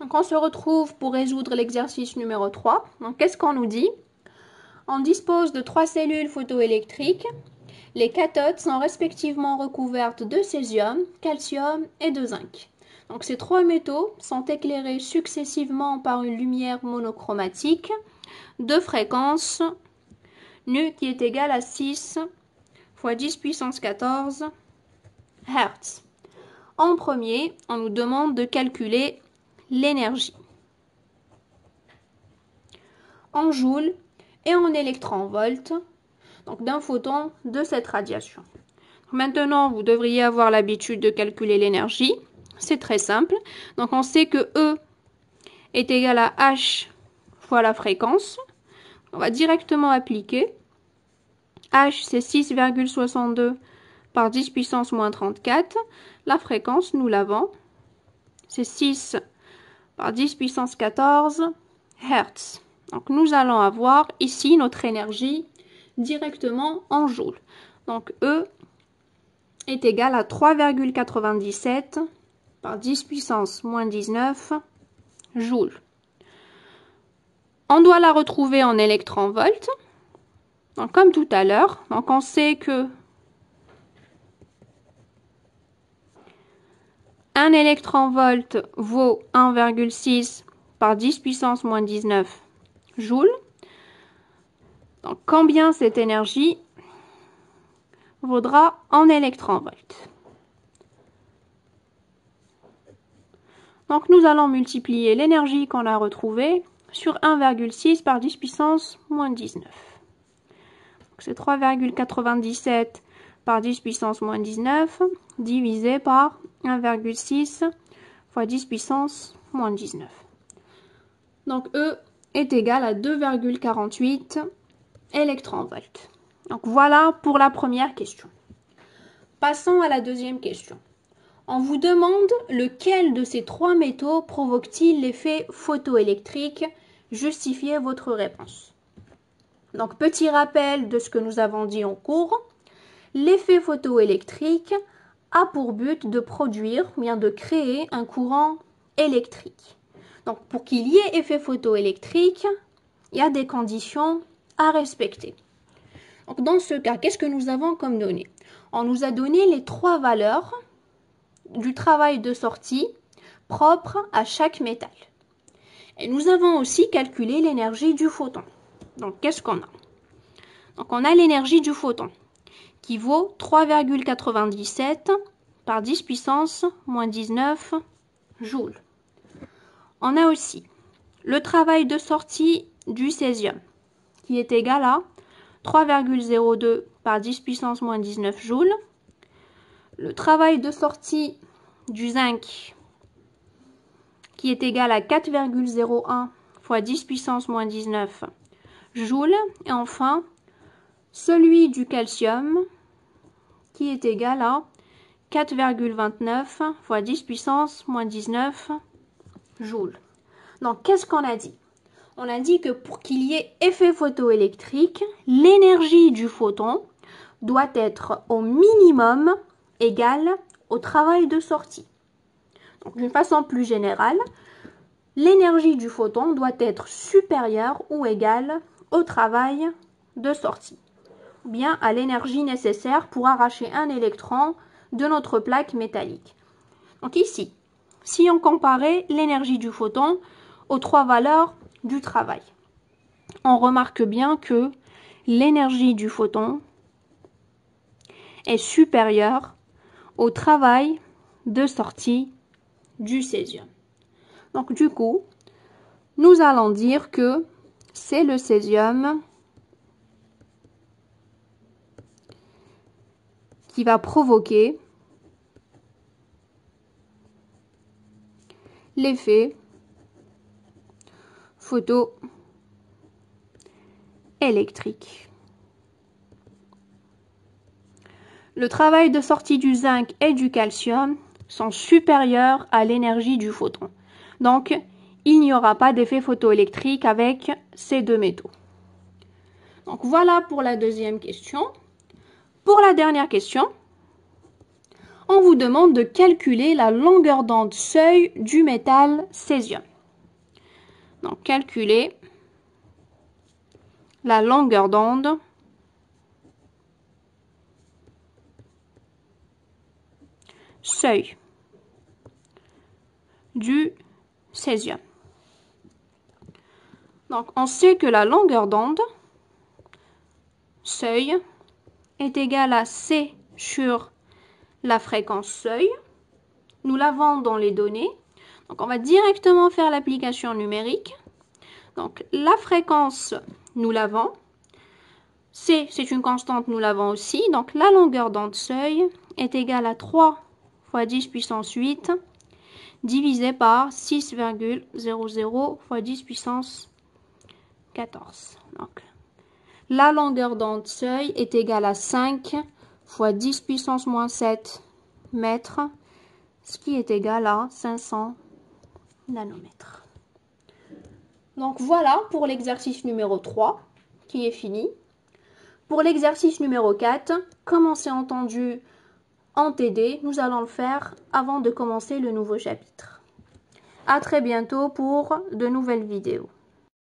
Donc on se retrouve pour résoudre l'exercice numéro 3. Donc qu'est-ce qu'on nous dit? On dispose de 3 cellules photoélectriques. Les cathodes sont respectivement recouvertes de césium, calcium et de zinc. Donc ces 3 métaux sont éclairés successivement par une lumière monochromatique de fréquence nu qui est égale à 6 fois 10 puissance 14 Hz. En premier, on nous demande de calculer l'énergie en joules et en électronvolts donc d'un photon de cette radiation. Maintenant, vous devriez avoir l'habitude de calculer l'énergie. C'est très simple. Donc, on sait que E est égal à H fois la fréquence. On va directement appliquer. H, c'est 6,62 par 10 puissance moins 34. La fréquence, nous l'avons. C'est 6 par 10 puissance 14 Hz. Donc, nous allons avoir ici notre énergie directement en joules. Donc, E est égal à 3,97 par 10 puissance moins 19 joules. On doit la retrouver en électronvolts. Donc, comme tout à l'heure, donc on sait que un électronvolt vaut 1,6 par 10 puissance moins 19 joules. Donc, combien cette énergie vaudra en électronvolts? Donc, nous allons multiplier l'énergie qu'on a retrouvée sur 1,6 par 10 puissance moins 19. C'est 3,97 par 10 puissance moins 19 divisé par 1,6 fois 10 puissance moins 19. Donc, E est égal à 2,48 électronvolts. Donc, voilà pour la première question. Passons à la deuxième question. On vous demande lequel de ces 3 métaux provoque-t-il l'effet photoélectrique? Justifiez votre réponse. Donc, petit rappel de ce que nous avons dit en cours. L'effet photoélectrique a pour but de produire, ou bien de créer un courant électrique. Donc, pour qu'il y ait effet photoélectrique, il y a des conditions à respecter. Donc, dans ce cas, qu'est-ce que nous avons comme données? On nous a donné les 3 valeurs du travail de sortie propre à chaque métal. Et nous avons aussi calculé l'énergie du photon. Donc, qu'est-ce qu'on a? Donc, on a l'énergie du photon qui vaut 3,97 par 10 puissance moins 19 joules. On a aussi le travail de sortie du césium qui est égal à 3,02 par 10 puissance moins 19 joules. Le travail de sortie du zinc qui est égal à 4,01 fois 10 puissance moins 19 joules. Et enfin, celui du calcium qui est égal à 4,29 fois 10 puissance moins 19 joules. Donc, qu'est-ce qu'on a dit? On a dit que pour qu'il y ait effet photoélectrique, l'énergie du photon doit être au minimum égale au travail de sortie. Donc, d'une façon plus générale, l'énergie du photon doit être supérieure ou égale au travail de sortie, ou bien à l'énergie nécessaire pour arracher un électron de notre plaque métallique. Donc ici, si on comparait l'énergie du photon aux 3 valeurs du travail, on remarque bien que l'énergie du photon est supérieure au travail de sortie du césium. Donc du coup, nous allons dire que c'est le césium qui va provoquer l'effet photoélectrique. Le travail de sortie du zinc et du calcium sont supérieurs à l'énergie du photon. Donc, il n'y aura pas d'effet photoélectrique avec ces 2 métaux. Donc, voilà pour la deuxième question. Pour la dernière question, on vous demande de calculer la longueur d'onde seuil du métal césium. Donc, calculer la longueur d'onde seuil du césium. Donc, on sait que la longueur d'onde seuil est égale à C sur la fréquence seuil. Nous l'avons dans les données. Donc, on va directement faire l'application numérique. Donc, la fréquence, nous l'avons. C, c'est une constante, nous l'avons aussi. Donc, la longueur d'onde seuil est égale à 3 fois 10 puissance 8 divisé par 6,00 fois 10 puissance 14. Donc, la longueur d'onde seuil est égale à 5 fois 10 puissance moins 7 mètres, ce qui est égal à 500 nanomètres. Donc voilà pour l'exercice numéro 3 qui est fini. Pour l'exercice numéro 4, comme on s'est entendu en TD, nous allons le faire avant de commencer le nouveau chapitre. À très bientôt pour de nouvelles vidéos.